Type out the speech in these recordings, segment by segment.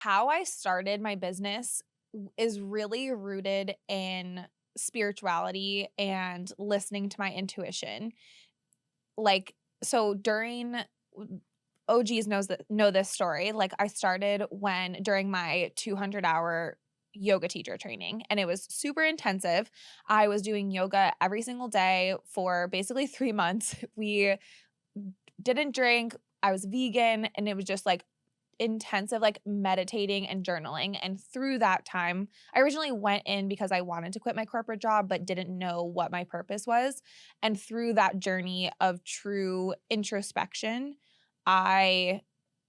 How I started my business is really rooted in spirituality and listening to my intuition. Like, so during OGs know this story. Like I started when during my 200-hour yoga teacher training, and it was super intensive. I was doing yoga every single day for basically 3 months. We didn't drink. I was vegan, and it was just like intensive, like meditating and journaling. And through that time, I originally went in because I wanted to quit my corporate job, but didn't know what my purpose was. And through that journey of true introspection, I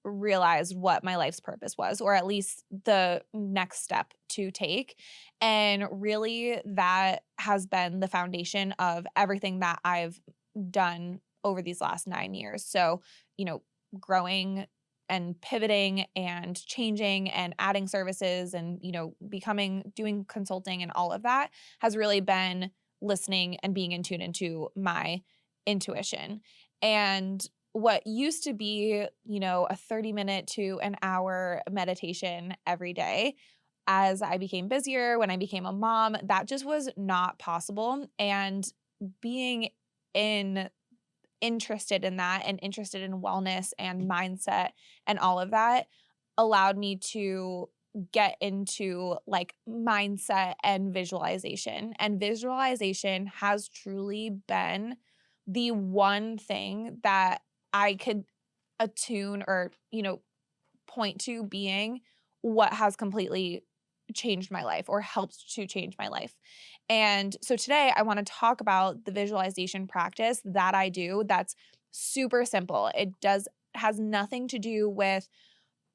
realized what my life's purpose was, or at least the next step to take. And really, that has been the foundation of everything that I've done over these last 9 years. So, growing and pivoting and changing and adding services and, doing consulting and all of that has really been listening and being in tune into my intuition. And what used to be, a 30-minute to an hour meditation every day, as I became busier, when I became a mom, that just was not possible. And being in interested in that and interested in wellness and mindset and all of that allowed me to get into like mindset and visualization. And visualization has truly been the one thing that I could attune or, point to being what has completely changed my life or helped to change my life. And so today I want to talk about the visualization practice that I do that's super simple. It has nothing to do with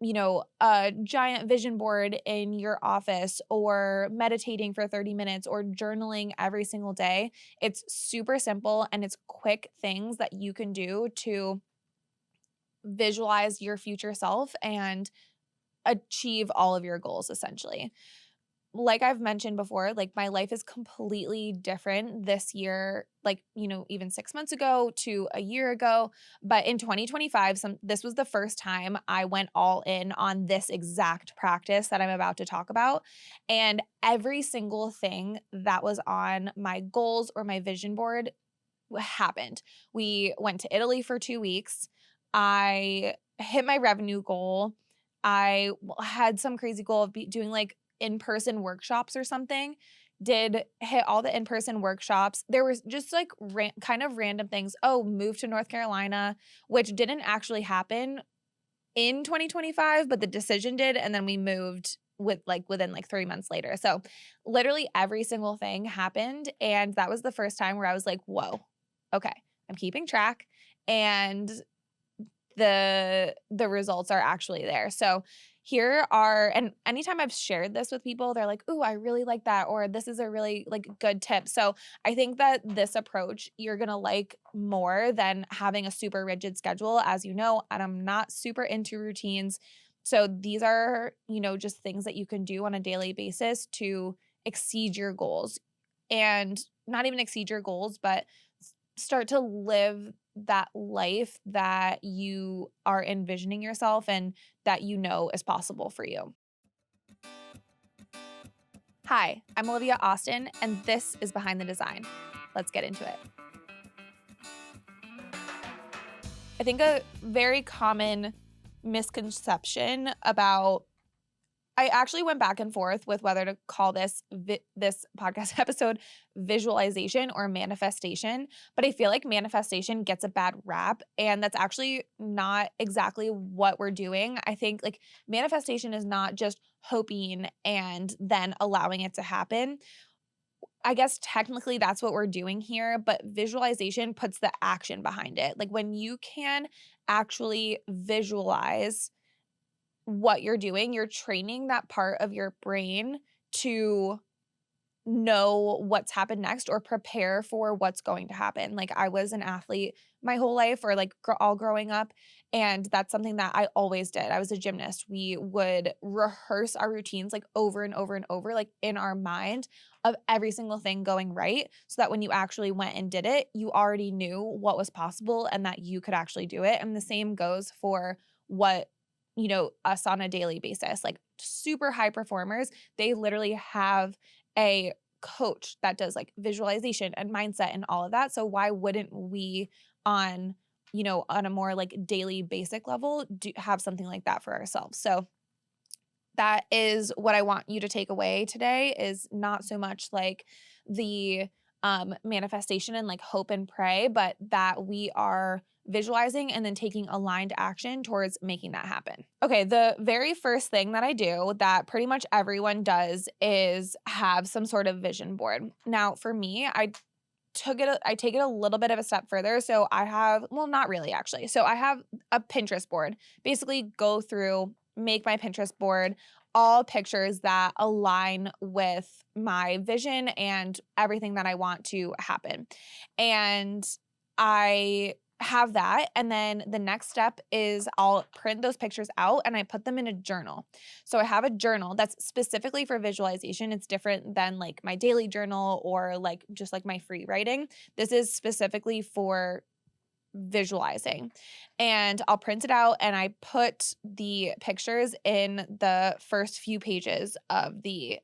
a giant vision board in your office or meditating for 30 minutes or journaling every single day. It's super simple and it's quick things that you can do to visualize your future self and achieve all of your goals essentially. Like I've mentioned before, like my life is completely different this year, like, even 6 months ago to a year ago. But in 2025, this was the first time I went all in on this exact practice that I'm about to talk about. And every single thing that was on my goals or my vision board happened. We went to Italy for 2 weeks. I hit my revenue goal. I had some crazy goal of doing like in-person workshops or something. Did hit all the in-person workshops. There was just like kind of random things. Oh, moved to North Carolina, which didn't actually happen in 2025, but the decision did. And then we moved within 3 months later. So literally every single thing happened. And that was the first time where I was like, whoa, okay, I'm keeping track. And the results are actually there. So here are, and anytime I've shared this with people, they're like, "Ooh, I really like that," or "This is a really like good tip." So I think that this approach you're gonna like more than having a super rigid schedule, as you know, and I'm not super into routines. So these are, just things that you can do on a daily basis to exceed your goals, and not even exceed your goals, but start to live that life that you are envisioning yourself and that is possible for you. Hi, I'm Olivia Austin, and this is Behind the Design. Let's get into it. I think a very common misconception about I actually went back and forth with whether to call this podcast episode visualization or manifestation, but I feel like manifestation gets a bad rap, and that's actually not exactly what we're doing. I think like manifestation is not just hoping and then allowing it to happen. I guess technically that's what we're doing here, but visualization puts the action behind it. Like when you can actually visualize what you're doing, you're training that part of your brain to know what's happened next or prepare for what's going to happen. Like I was an athlete my whole life or like all growing up, and that's something that I always did. I was a gymnast. We would rehearse our routines like over and over and over like in our mind of every single thing going right so that when you actually went and did it, you already knew what was possible and that you could actually do it. And the same goes for what us on a daily basis, like super high performers, they literally have a coach that does like visualization and mindset and all of that. So why wouldn't we on, on a more like daily basic level have something like that for ourselves? So that is what I want you to take away today, is not so much like the manifestation and like hope and pray, but that we are visualizing and then taking aligned action towards making that happen. Okay, the very first thing that I do that pretty much everyone does is have some sort of vision board. Now, for me, I take it a little bit of a step further. So I have, well, not really actually. So I have a Pinterest board. Basically go through, make my Pinterest board all pictures that align with my vision and everything that I want to happen. And I have that. And then the next step is I'll print those pictures out and I put them in a journal. So I have a journal that's specifically for visualization. It's different than like my daily journal or like just like my free writing. This is specifically for visualizing. And I'll print it out and I put the pictures in the first few pages of the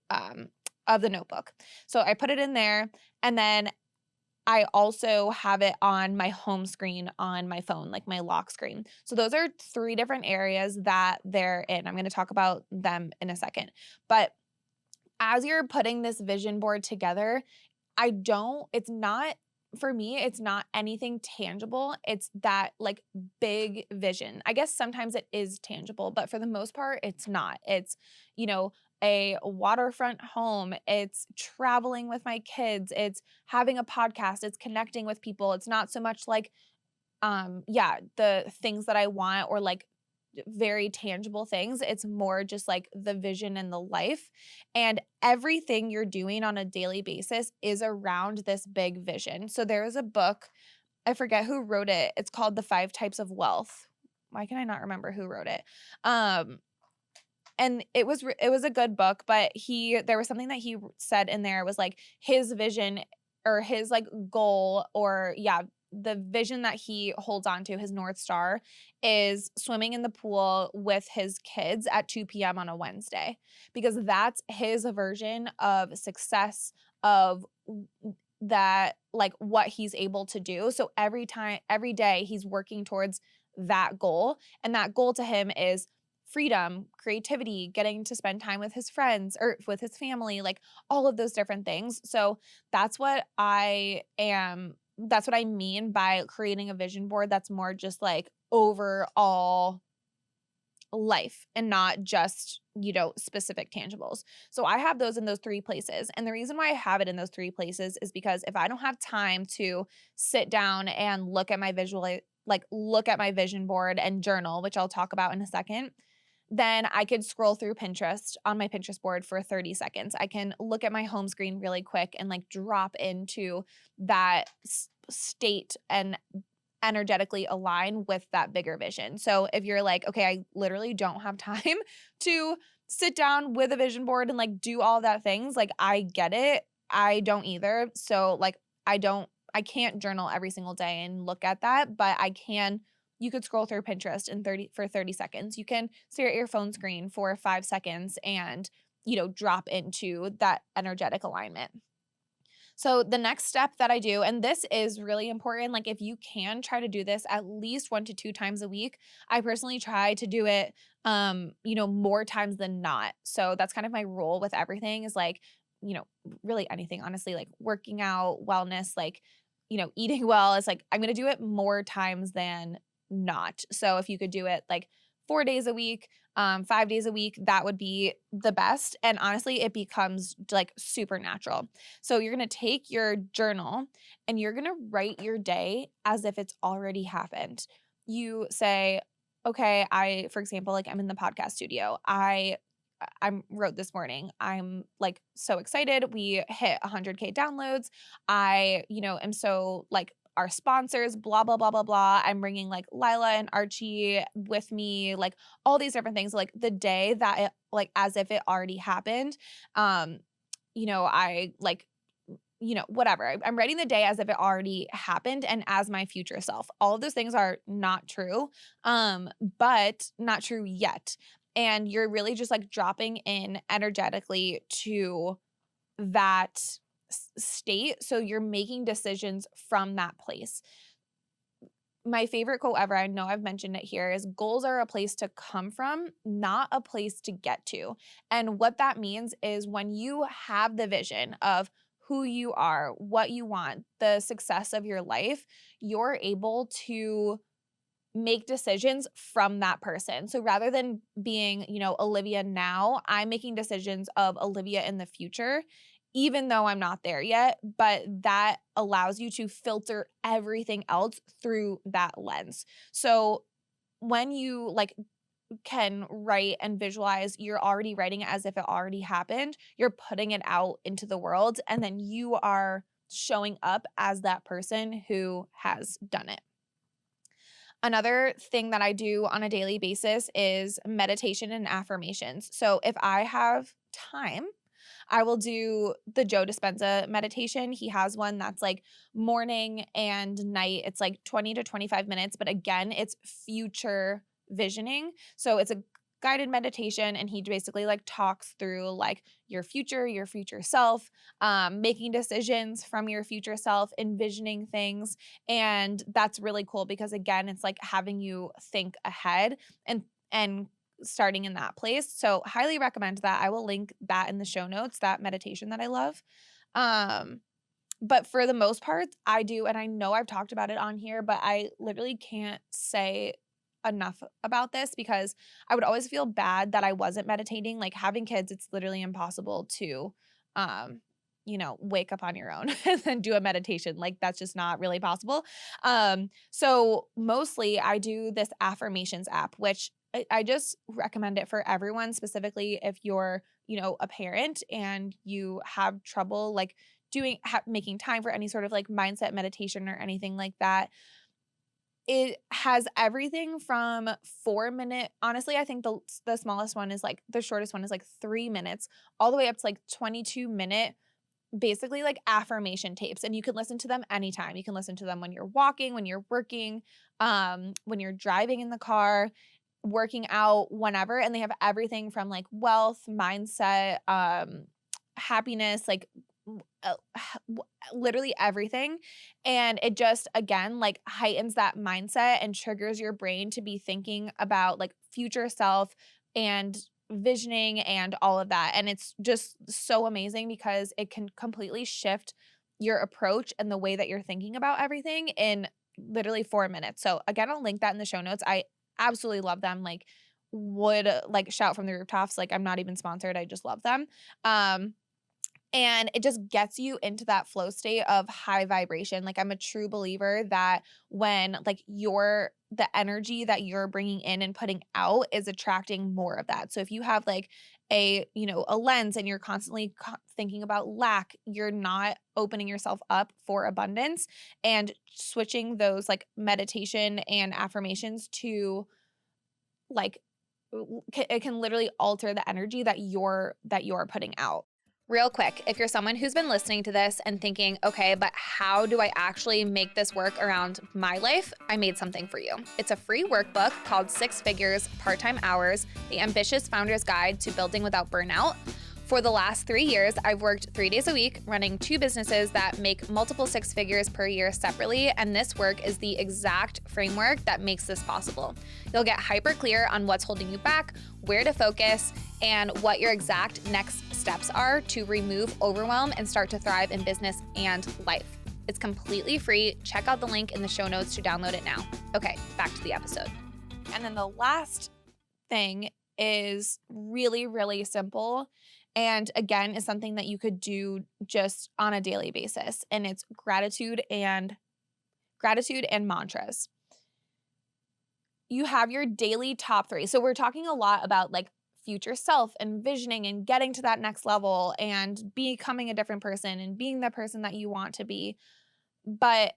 notebook. So I put it in there, and then I also have it on my home screen on my phone, like my lock screen. So those are 3 different areas that they're in. I'm going to talk about them in a second. But as you're putting this vision board together, it's not, for me, it's not anything tangible. It's that like big vision. I guess sometimes it is tangible, but for the most part, it's not. It's, a waterfront home. It's traveling with my kids. It's having a podcast. It's connecting with people. It's not so much like, the things that I want or like very tangible things. It's more just like the vision and the life. And everything you're doing on a daily basis is around this big vision. So there is a book, I forget who wrote it. It's called The 5 Types of Wealth. Why can I not remember who wrote it? And it was a good book, but there was something that he said in there was like his vision or his like goal, or the vision that he holds on to, his North Star, is swimming in the pool with his kids at 2 p.m. on a Wednesday, because that's his version of success, of that, like what he's able to do. So every day he's working towards that goal. And that goal to him is freedom, creativity, getting to spend time with his friends or with his family, like all of those different things. So that's what I mean by creating a vision board that's more just like overall life and not just, specific tangibles. So I have those in those 3 places. And the reason why I have it in those 3 places is because if I don't have time to sit down and look at my vision board and journal, which I'll talk about in a second, then I could scroll through Pinterest on my Pinterest board for 30 seconds. I can look at my home screen really quick and like drop into that state and energetically align with that bigger vision. So if you're like, okay, I literally don't have time to sit down with a vision board and like do all that things, like I get it. I don't either. So like I can't journal every single day and look at that, but you could scroll through Pinterest for 30 seconds. You can stare at your phone screen for 5 seconds and, drop into that energetic alignment. So the next step that I do, and this is really important, like if you can try to do this at least 1 to 2 times a week. I personally try to do it, more times than not. So that's kind of my rule with everything, is like, really anything, honestly, like working out, wellness, like, eating well. It's like, I'm going to do it more times than not. So if you could do it like 4 days a week, 5 days a week, that would be the best. And honestly, it becomes like super natural. So you're going to take your journal and you're going to write your day as if it's already happened. You say, okay, for example, like I'm in the podcast studio. I wrote this morning. I'm like so excited. We hit 100K downloads. I, am so like our sponsors, blah, blah, blah, blah, blah. I'm bringing like Lila and Archie with me, like all these different things, like the day that it, like as if it already happened. I like whatever. I'm writing the day as if it already happened and as my future self. All of those things are not true, but not true yet. And you're really just like dropping in energetically to that state. So you're making decisions from that place. My favorite quote ever, I know I've mentioned it here, is goals are a place to come from, not a place to get to. And what that means is when you have the vision of who you are, what you want, the success of your life, you're able to make decisions from that person. So rather than being, Olivia now, I'm making decisions of Olivia in the future, even though I'm not there yet. But that allows you to filter everything else through that lens. So when you like can write and visualize, you're already writing it as if it already happened. You're putting it out into the world, and then you are showing up as that person who has done it. Another thing that I do on a daily basis is meditation and affirmations. So if I have time, I will do the Joe Dispenza meditation. He has one that's like morning and night. It's like 20 to 25 minutes, but again, it's future visioning. So it's a guided meditation, and he basically like talks through like your future self, making decisions from your future self, envisioning things. And that's really cool because again, it's like having you think ahead and starting in that place. So highly recommend that. I will link that in the show notes, that meditation that I love. But for the most part, I do, and I know I've talked about it on here, but I literally can't say enough about this because I would always feel bad that I wasn't meditating. Like having kids, it's literally impossible to wake up on your own and then do a meditation. Like that's just not really possible. So mostly I do this affirmations app, which I just recommend it for everyone, specifically if you're, a parent and you have trouble like making time for any sort of like mindset meditation or anything like that. It has everything from 4 minute. Honestly, I think the smallest one is like the shortest one is like 3 minutes, all the way up to like 22-minute, basically like affirmation tapes. And you can listen to them anytime. You can listen to them when you're walking, when you're working, when you're driving in the car, working out, whenever. And they have everything from like wealth, mindset, happiness, like uh, literally everything. And it just, again, like heightens that mindset and triggers your brain to be thinking about like future self and visioning and all of that. And it's just so amazing because it can completely shift your approach and the way that you're thinking about everything in literally 4 minutes. So again, I'll link that in the show notes. I absolutely love them. Like would like shout from the rooftops. Like I'm not even sponsored. I just love them. And it just gets you into that flow state of high vibration. Like I'm a true believer that when like the energy that you're bringing in and putting out is attracting more of that. So if you have like a lens and you're constantly thinking about lack, you're not opening yourself up for abundance. And switching those like meditation and affirmations to like it can literally alter the energy that you're putting out. Real quick, if you're someone who's been listening to this and thinking, okay, but how do I actually make this work around my life? I made something for you. It's a free workbook called 6 Figures, Part-Time Hours, The Ambitious Founder's Guide to Building Without Burnout. For the last 3 years, I've worked 3 days a week running 2 businesses that make multiple 6 figures per year separately, and this work is the exact framework that makes this possible. You'll get hyper clear on what's holding you back, where to focus, and what your exact next steps are to remove overwhelm and start to thrive in business and life. It's completely free. Check out the link in the show notes to download it now. Okay, back to the episode. And then the last thing is really, really simple. And again, is something that you could do just on a daily basis. And it's gratitude and mantras. You have your daily top 3. So we're talking a lot about like future self and visioning and getting to that next level and becoming a different person and being the person that you want to be. But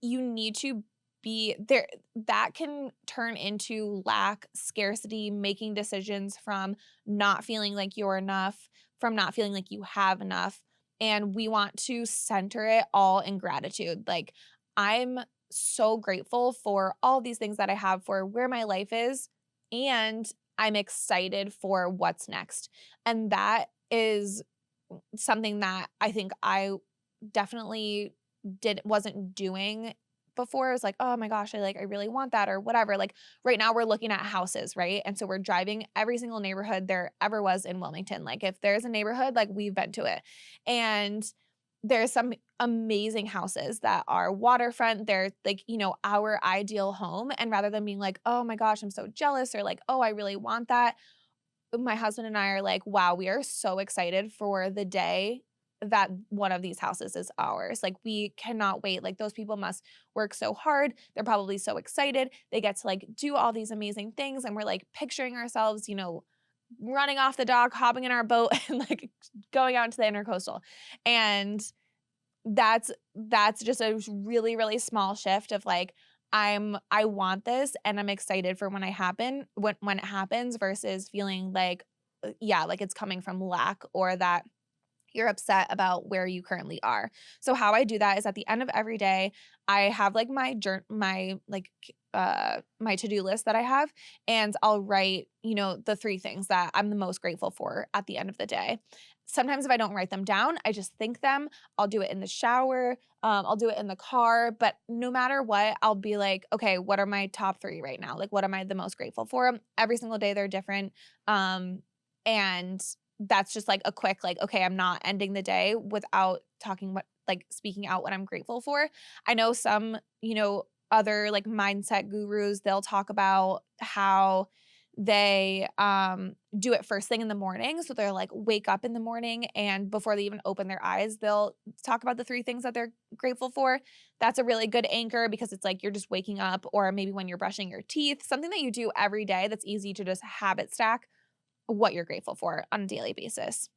you need to be there. That can turn into lack, scarcity, making decisions from not feeling like you're enough, from not feeling like you have enough. and we want to center it all in gratitude. Like, I'm so grateful for all these things that I have, for where my life is, and I'm excited for what's next. And that is something that I think I definitely wasn't doing before. It was like, "Oh my gosh, I really want that," or whatever. Like, right now we're looking at houses, right? And so we're driving every single neighborhood there ever was in Wilmington. Like, if there's a neighborhood, like, we've been to it. And there's some amazing houses that are waterfront. They're like, our ideal home. And rather than being like, "Oh my gosh, I'm so jealous," or like, "Oh, I really want that," my husband and I are like, wow, we are so excited for the day that one of these houses is ours. Like, we cannot wait. Like, those people must work so hard. They're probably so excited. They get to like do all these amazing things. And we're like picturing ourselves, running off the dock, hopping in our boat and like going out into the intercoastal. And that's just a really, really small shift of like, I want this and I'm excited for when it happens versus feeling like, yeah, like it's coming from lack or that you're upset about where you currently are. So how I do that is at the end of every day, I have like my to-do list that I have, and I'll write, the three things that I'm the most grateful for at the end of the day. Sometimes if I don't write them down, I just think them. I'll do it in the shower, I'll do it in the car, but no matter what, I'll be like, okay, what are my top three right now? Like, what am I the most grateful for? Every single day they're different. And that's just like a quick, like, okay, I'm not ending the day without speaking out what I'm grateful for. I know some, other like mindset gurus, they'll talk about how they do it first thing in the morning. So they're like wake up in the morning and before they even open their eyes, they'll talk about the three things that they're grateful for. That's a really good anchor because it's like you're just waking up, or maybe when you're brushing your teeth, something that you do every day that's easy to just habit stack what you're grateful for on a daily basis.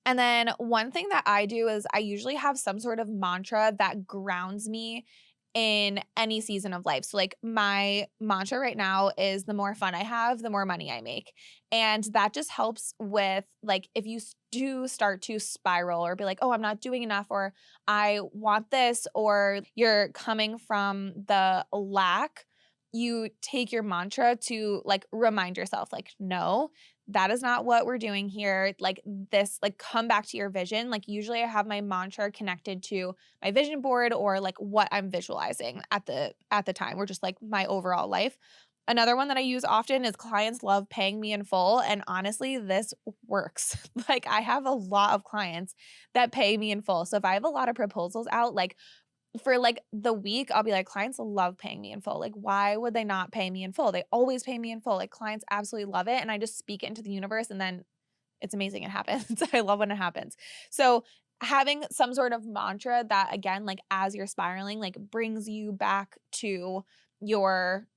And then one thing that I do is I usually have some sort of mantra that grounds me in any season of life. So like my mantra right now is the more fun I have, the more money I make. And that just helps with like if you do start to spiral or be like, "Oh, I'm not doing enough," or "I want this," or you're coming from the lack, you take your mantra to like remind yourself like, "No, that is not what we're doing here." Like this, like come back to your vision. Like usually I have my mantra connected to my vision board or like what I'm visualizing at the time, or just like my overall life. Another one that I use often is clients love paying me in full. And honestly, this works. Like I have a lot of clients that pay me in full. So if I have a lot of proposals out, like for like the week, I'll be like, clients love paying me in full. Like, why would they not pay me in full? They always pay me in full. Like, clients absolutely love it. And I just speak it into the universe and then it's amazing. It happens. I love when it happens. So, having some sort of mantra that, again, like as you're spiraling, like brings you back to your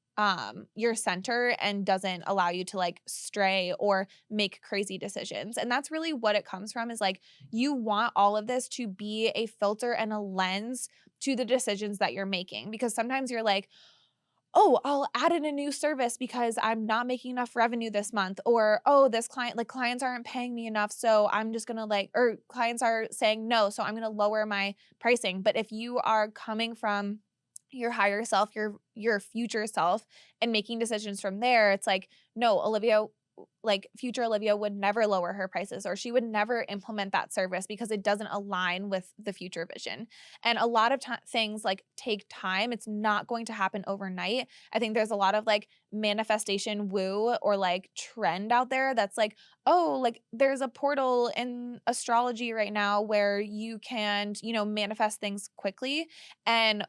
center and doesn't allow you to like stray or make crazy decisions. And that's really what it comes from, is like you want all of this to be a filter and a lens to the decisions that you're making, because sometimes you're like, "Oh, I'll add in a new service because I'm not making enough revenue this month," or, "Oh, this clients aren't paying me enough, so I'm just going to or clients are saying no, so I'm going to lower my pricing." But if you are coming from your higher self, your future self, and making decisions from there, it's like, "No, Olivia, like future Olivia would never lower her prices, or she would never implement that service because it doesn't align with the future vision." And a lot of things like take time. It's not going to happen overnight. I think there's a lot of like manifestation woo or like trend out there that's like, "Oh, like there's a portal in astrology right now where you can, manifest things quickly." And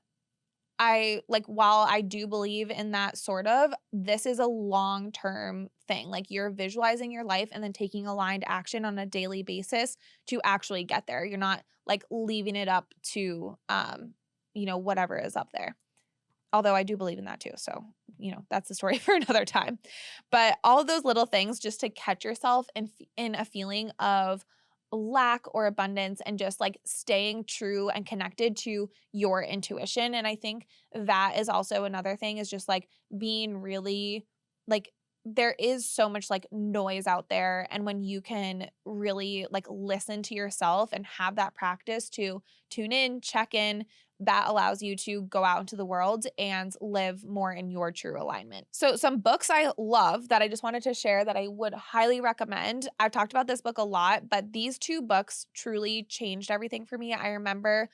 while I do believe in that sort of, this is a long-term thing. Like you're visualizing your life and then taking aligned action on a daily basis to actually get there. You're not like leaving it up to, whatever is up there. Although I do believe in that too. So, that's the story for another time. But all of those little things just to catch yourself in a feeling of lack or abundance, and just like staying true and connected to your intuition. And I think that is also another thing, is just like being really like there is so much like noise out there, and when you can really like listen to yourself and have that practice to tune in, check in, that allows you to go out into the world and live more in your true alignment. So some books I love that I just wanted to share that I would highly recommend. I've talked about this book a lot, but these two books truly changed everything for me. I remember,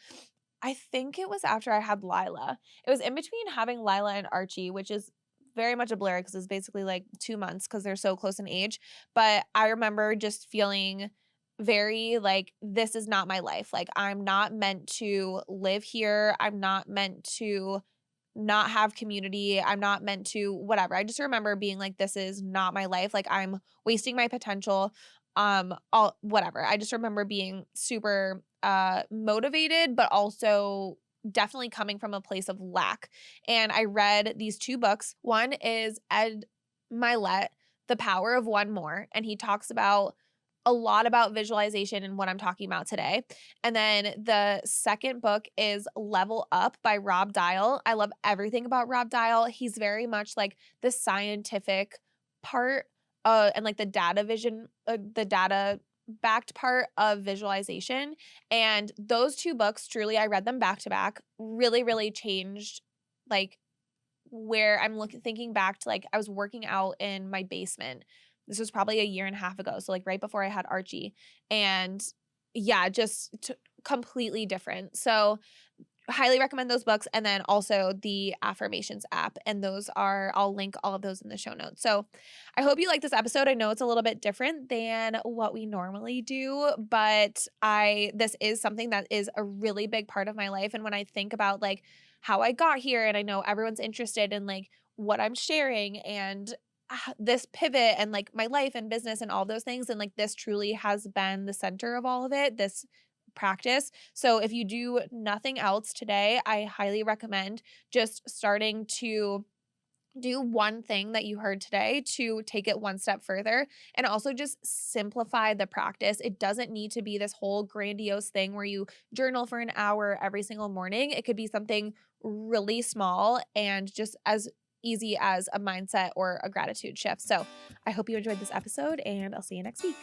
I think it was after I had Lila. It was in between having Lila and Archie, which is very much a blur because it's basically like 2 months because they're so close in age. But I remember just feeling very like, this is not my life. Like, I'm not meant to live here. I'm not meant to not have community. I'm not meant to whatever. I just remember being like, this is not my life. Like, I'm wasting my potential. All whatever. I just remember being super motivated, but also definitely coming from a place of lack. And I read these two books. One is Ed Milet, The Power of One More, and he talks about a lot about visualization and what I'm talking about today. And then the second book is Level Up by Rob Dial. I love everything about Rob Dial. He's very much like the scientific part and like the data backed part of visualization. And those two books, truly, I read them back to back, really, really changed like where I'm looking thinking back to, like, I was working out in my basement. This was probably a year and a half ago, so, like, right before I had Archie, and yeah, just completely different. So, highly recommend those books, and then also the affirmations app, and those are I'll link all of those in the show notes. So, I hope you like this episode. I know it's a little bit different than what we normally do, but I this is something that is a really big part of my life, and when I think about, like, how I got here, and I know everyone's interested in, like, what I'm sharing and this pivot and like my life and business and all those things, and like this truly has been the center of all of it, this practice. So if you do nothing else today, I highly recommend just starting to do one thing that you heard today to take it one step further, and also just simplify the practice. It doesn't need to be this whole grandiose thing where you journal for an hour every single morning. It could be something really small and just as easy as a mindset or a gratitude shift. So I hope you enjoyed this episode, and I'll see you next week.